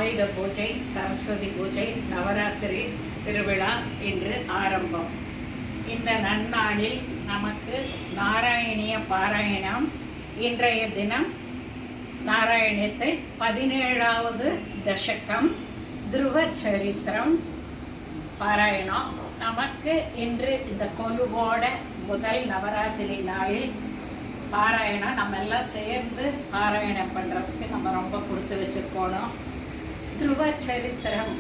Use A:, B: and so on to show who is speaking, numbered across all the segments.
A: ஆயுத பூஜை, சரஸ்வதி பூஜை, நவராத்திரி திருவிழா இன்று ஆரம்பம். இந்த நன்னாளில் நமக்கு நாராயணிய பாராயணம். இன்றைய தினம் நாராயணத்தில் 17வது தசகம் துருவ சரித்திரம் பாராயணம். நமக்கு இன்று இந்த கொலுவோட முதல் நவராத்திரி நாளில் பாராயணம் நம்ம எல்லாம் சேர்ந்து பாராயணம் பண்ணுறதுக்கு நம்ம ரொம்ப கொடுத்து வச்சுருக்கணும். துருவ சரித்திரம்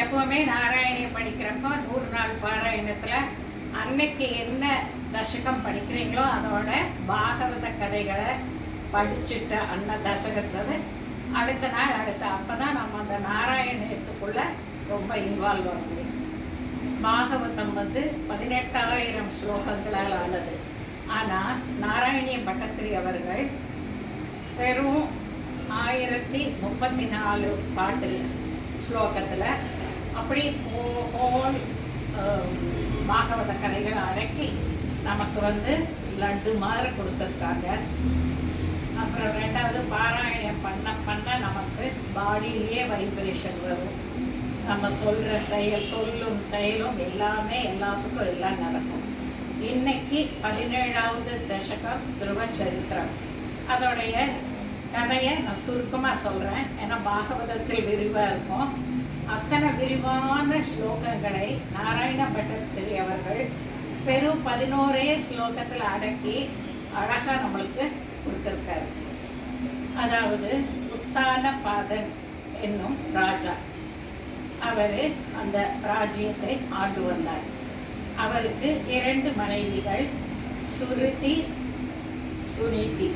A: எப்போவுமே நாராயணியம் படிக்கிறப்போ 100 நாள் பாராயணத்தில் அன்னைக்கு என்ன தசகம் படிக்கிறீங்களோ அதோட பாகவத கதைகளை படிச்சுட்டு அந்த தசகத்தை அடுத்த நாள் அப்போ தான் நம்ம அந்த நாராயணத்துக்குள்ள ரொம்ப இன்வால்வ் ஆக முடியும். பாகவதம் 18,000 ஸ்லோகங்களால் ஆனது. ஆனால் நாராயணிய பட்டத்திரி அவர்கள் வெறும் 1034 பாட்டு ஸ்லோகத்தில் அப்படி ஹோல் பாகவத கதைகள் அடக்கி நமக்கு லட்டு மாதிரி கொடுத்துருக்காங்க. அப்புறம் 2வது பாராயணம் பண்ண நமக்கு பாடியிலேயே வைப்ரேஷன் வரும். நம்ம சொல்கிற சொல்லும் செயலும் எல்லாமே எல்லாத்துக்கும் எல்லாம் நடக்கும். இன்னைக்கு 17வது தசகம் துருவ சரித்திரம். அதோடைய கதையை நான் சுருக்கமாக சொல்கிறேன். ஏன்னா பாகவதத்தில் விரிவாக இருக்கும். அத்தனை விரிவான ஸ்லோகங்களை நாராயண பட்டத்திரி அவர்கள் வெறும் 11 ஸ்லோகத்தில் அடக்கி அழகாக நம்மளுக்கு கொடுத்துருக்காரு. அதாவது உத்தான பாதன் என்னும் ராஜா, அவர் அந்த ராஜ்யத்தை ஆண்டு வந்தார். அவருக்கு 2 மனைவிகள், சுருச்சி, சுனிதி.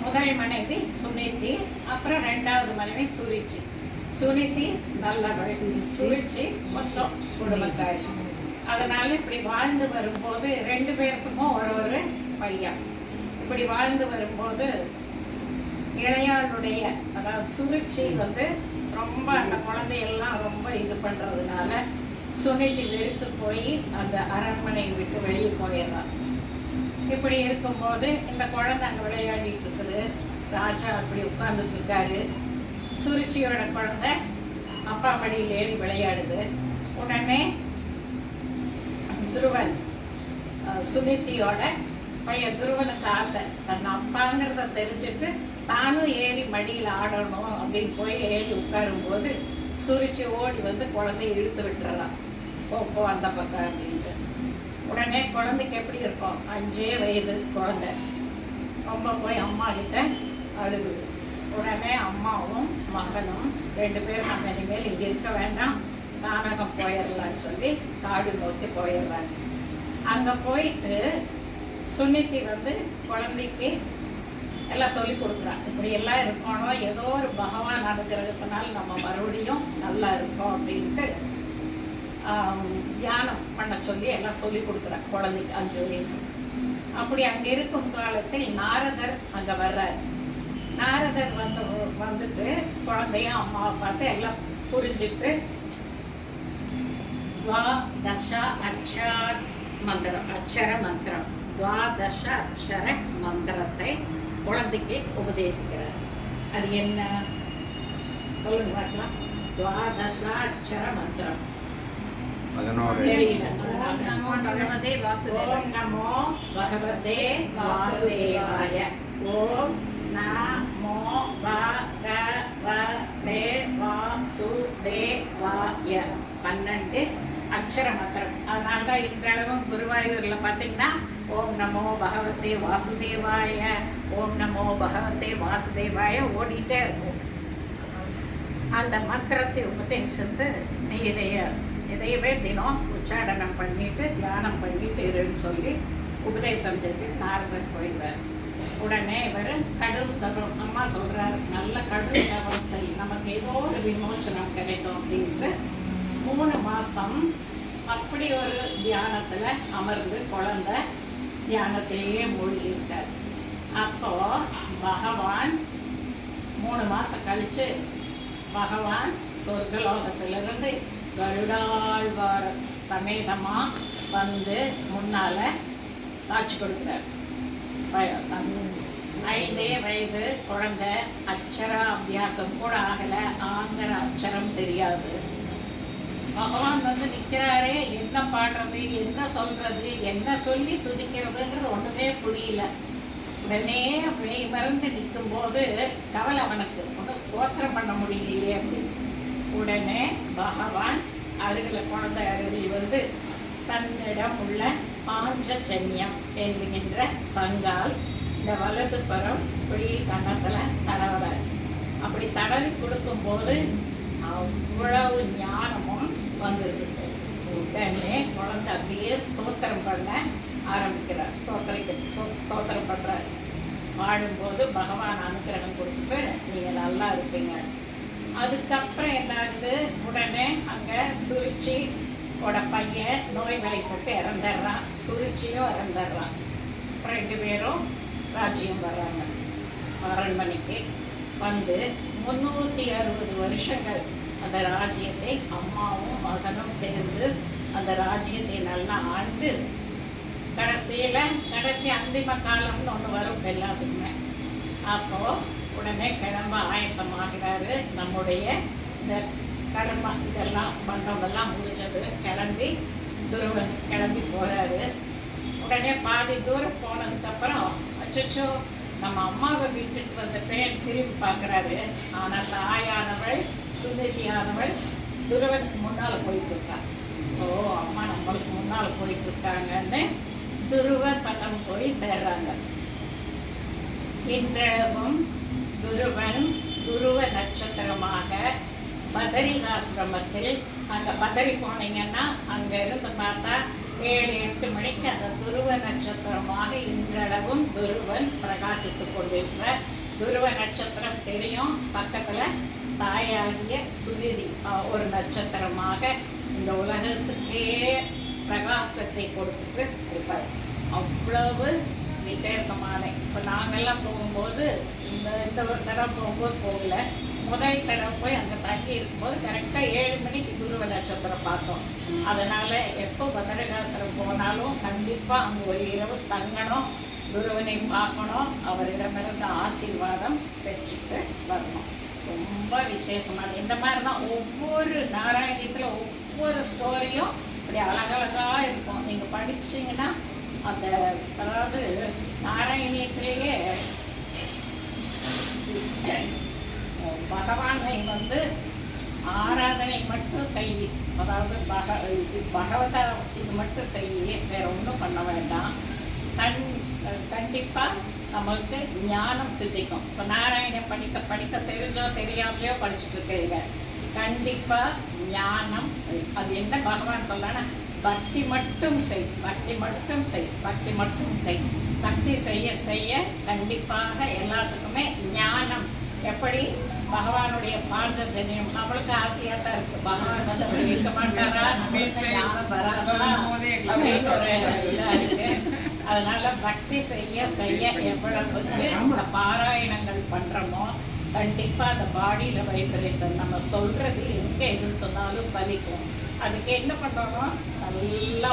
A: முதல் மனைவி சுனிதி, அப்புறம் 2வது மனைவி சுனிதி நல்லவள், சுருச்சி மொத்தம் குடும்பத்தார். அதனால இப்படி வாழ்ந்து வரும்போது 2 பேருக்குமோ ஒரு பையன். இப்படி வாழ்ந்து வரும்போது இளையாளுடைய அதாவது சுருச்சி ரொம்ப அந்த குழந்தையெல்லாம் ரொம்ப இது பண்ணுறதுனால சுனிதி வெறுத்து போய் அந்த அரண்மனை விட்டு வெளியே போயிடுறான். இப்படி இருக்கும்போது இந்த குழந்தை அங்கே விளையாடிட்டு இருக்குது. ராஜா அப்படி உட்கார்ந்துட்டு இருக்காரு. சுருச்சியோட குழந்தை அப்பா மடியில் ஏறி விளையாடுது. உடனே துருவன் சுனிதியோட பையன் துருவனுக்கு ஆசை, தன் அப்பாங்கிறத தெரிஞ்சுட்டு தானும் ஏறி மடியில் ஆடணும் அப்படின்னு போய் ஏறி உட்காரும்போது சுருச்சி ஓடி குழந்தைய இழுத்து விட்டுறலாம். போ அந்த பக்கம் அப்படின்ட்டு. உடனே குழந்தைக்கு எப்படி இருக்கும், 5 வயது குழந்தை ரொம்ப போய் அம்மா கிட்ட அழுகுது. உடனே அம்மாவும் மகனும் 2 பேரும் நம்ம இனிமேல் இங்கே இருக்க வேண்டாம், நாடகம் போயிடலான்னு சொல்லி காடு நோக்கி போயிடுறாங்க. அங்கே போயிட்டு சுனிதி குழந்தைக்கு எல்லாம் சொல்லி கொடுக்குறான். இப்படி எல்லாம் இருக்கணும், ஏதோ ஒரு பகவான் அனுகிரகத்தினால நம்ம மறுபடியும் நல்லா இருக்கோம் அப்படின்ட்டு தியானம் பண்ண சொல்லி எல்லாம் சொல்லி கொடுக்குறான் குழந்தைக்கு 5 வயசு. அப்படி அங்கே இருக்கும் காலத்தில் நாரதர் அங்கே வர்றார். நாரதர் வந்துட்டு குழந்தையும் அம்மாவை பார்த்து எல்லாம் புரிஞ்சுட்டு அக்ஷர மந்திரம் 12 அக்ஷர மந்திரத்தை குழந்தைக்கு உபதேசிக்கிறார். அது என்ன சொல்லுங்க பார்க்கலாம். 12 அக்ஷர மந்திரம் தெரியல. ஓம் நமோ பகவதே வாசுதேவாய. ஓம் நமோ பகவதே வாசுதேவாய 12 அக்ஷர மந்திரம். அதனால தான் இன்றளவும் குருவாயூரில் பார்த்தீங்கன்னா ஓம் நமோ பகவதே வாசுதேவாய, ஓம் நமோ பகவதே வாசுதேவாய ஓடிட்டே இருக்கும். அந்த மந்திரத்தை உபதேசித்து நீ இதையவே தினம் உச்சாடனம் பண்ணிட்டு தியானம் பண்ணிட்டு இருன்னு சொல்லி உபதேசம் செஞ்சு நாரதர் போயிடுவார். உடனே இவர் கடும் தவம், அம்மா சொல்கிறார், நல்ல கடும் தவம் செய், நமக்கு ஏதோ ஒரு விமோச்சனம் கிடைக்கும் அப்படின்ட்டு 3 மாதம் அப்படி ஒரு தியானத்தில் அமர்ந்து குழந்தை தியானத்திலேயே மூழ்கி இருக்கார். அப்போ பகவான் 3 மாதம் கழித்து பகவான் சொர்க்கலோகத்திலிருந்து கருடாழ்வார் சமேதமாக முன்னால் காட்சி கொடுக்குறார். 5 வயது குழந்தை, அக்ஷர அபியாசம் கூட ஆகல, ஆங்கிற அக்ஷரம் தெரியாது. பகவான் வந்து நிற்கிறாரே, என்ன பாடுறது, என்ன சொல்றது, என்ன சொல்லி துதிக்கிறதுங்கிறது ஒன்றுமே புரியல. உடனே மெய் மறந்து நிற்கும் போது கவலை அவனுக்கு, ஒன்றும் சோத்திரம் பண்ண முடியலையே அப்படின்னு. உடனே பகவான் அருகில் குழந்தை அருகில் வந்து தன்னிடம் உள்ள பாஞ்சஜன்யம் என்கின்ற சங்கால் இந்த வலது புறம் இப்படி கன்னத்தில் தடவுறார். அப்படி தடவி கொடுக்கும்போது அவ்வளவு ஞானமும் வந்துருக்கு. உடனே குழந்தை அப்படியே ஸ்தோத்திரம் பண்ண ஆரம்பிக்கிறார். ஸ்தோத்திரம் பண்றார். வாழும்போது பகவான் அனுகிரகம் கொடுத்துட்டு நீங்கள் நல்லா இருப்பீங்க. அதுக்கப்புறம் என்ன ஆகுது, உடனே அங்கே சுருச்சியோட பையன் நோய்வாய்ப்பட்டு இறந்துடுறான், சுருச்சியும் இறந்துடுறான். 2 பேரும் ராஜ்யம் வர்றாங்க. அரண்மனைக்கு வந்து 360 வருஷங்கள் அந்த ராஜ்யத்தை அம்மாவும் மகனும் சேர்ந்து அந்த ராஜ்யத்தை நல்லா ஆண்டு கடைசி அந்திம காலம்னு ஒன்று வரும் எல்லாத்துக்குமே. அப்போது உடனே கிளம்ப ஆயத்தமாகிறாரு. நம்முடைய இந்த கர்மா இதெல்லாம் பண்டமெல்லாம் முடிஞ்சது. துருவன் கிளம்பி போகிறாரு. உடனே பாதி தூரம் போனதுக்கப்புறம் அச்சோ நம்ம அம்மாவை விட்டுட்டு வந்த பேர் திரும்பி பார்க்குறாரு. ஆனால் தாயானவள் சுனிதியானவள் துருவனுக்கு முன்னால் போயிட்டுருக்கா. ஓ, அம்மா நம்மளுக்கு முன்னால் போயிட்டுருக்காங்கன்னு துருவ பட்டம் போய் சேர்றாங்க. இன்றளவும் துருவன் துருவ நட்சத்திரமாக பதரிகாசிரமத்தில், அங்கே பதறி போனீங்கன்னா அங்கே இருந்து பார்த்தா 7-8 மணிக்கு அந்த துருவ நட்சத்திரமாக இன்றளவும் துருவன் பிரகாசித்து கொண்டிருக்கிற துருவ நட்சத்திரம் தெரியும். பக்கத்தில் தாயாகிய சுனிதி ஒரு நட்சத்திரமாக இந்த உலகத்துக்கே பிரகாசத்தை கொடுத்துட்டு இருப்பார். அவ்வளவு விசேஷமான. இப்போ நாங்கள்லாம் போகும்போது இந்த ஒரு தடவை போகும்போது போகல, முதல் தடவை போய் அங்கே தங்கி இருக்கும்போது கரெக்டாக 7 மணிக்கு துருவ நட்சத்திரம் பார்த்தோம். அதனால் எப்போ பத்ரகாசுரம் போனாலும் கண்டிப்பாக அங்கே ஒரு இரவு தங்கணும், துருவனை பார்க்கணும், அவரிடமிருந்து ஆசீர்வாதம் பெற்றுட்டு வரணும். ரொம்ப விசேஷமானது. இந்த மாதிரி தான் ஒவ்வொரு நாராயணத்தில் ஒவ்வொரு ஸ்டோரியும் அப்படி அழகழகாக இருக்கும். நீங்கள் படிச்சிங்கன்னா அந்த, அதாவது நாராயணியத்திலேயே பகவானை வந்து ஆராதனை மட்டும் செய், அதாவது பகவத இது மட்டும் செய், வேற ஒன்றும் பண்ண வேண்டாம். கண்டிப்பாக நம்மளுக்கு ஞானம் சித்திக்கும். இப்போ நாராயணன் படிக்க தெரிஞ்சோ தெரியாமலையோ படிச்சுட்டு இருக்கிறீங்க, கண்டிப்பாக ஞானம். அது என்ன பகவான் சொல்லனா, பக்தி மட்டும் செய், பக்தி மட்டும் செய், பக்தி மட்டும் செய். பக்தி செய்ய செய்ய கண்டிப்பாக எல்லாத்துக்குமே ஞானம். எப்படி பகவானுடைய பாஞ்சஜன்யம் நம்மளுக்கு ஆசையாக தான் இருக்கு. பகவான் வந்து இருக்க மாட்டாரா, ஞானம் வராதா அப்படின்னு ஒரு இதாக இருக்கு. அதனால பக்தி செய்ய செய்ய எவ்வளவுக்கு அந்த பாராயணங்கள் பண்றோமோ கண்டிப்பாக அந்த பாடியில் வைப்ரேஷன் நம்ம சொல்றது எங்கே எது சொன்னாலும் பலிக்கும். அதுக்கு என்ன பண்ணணும், நல்லா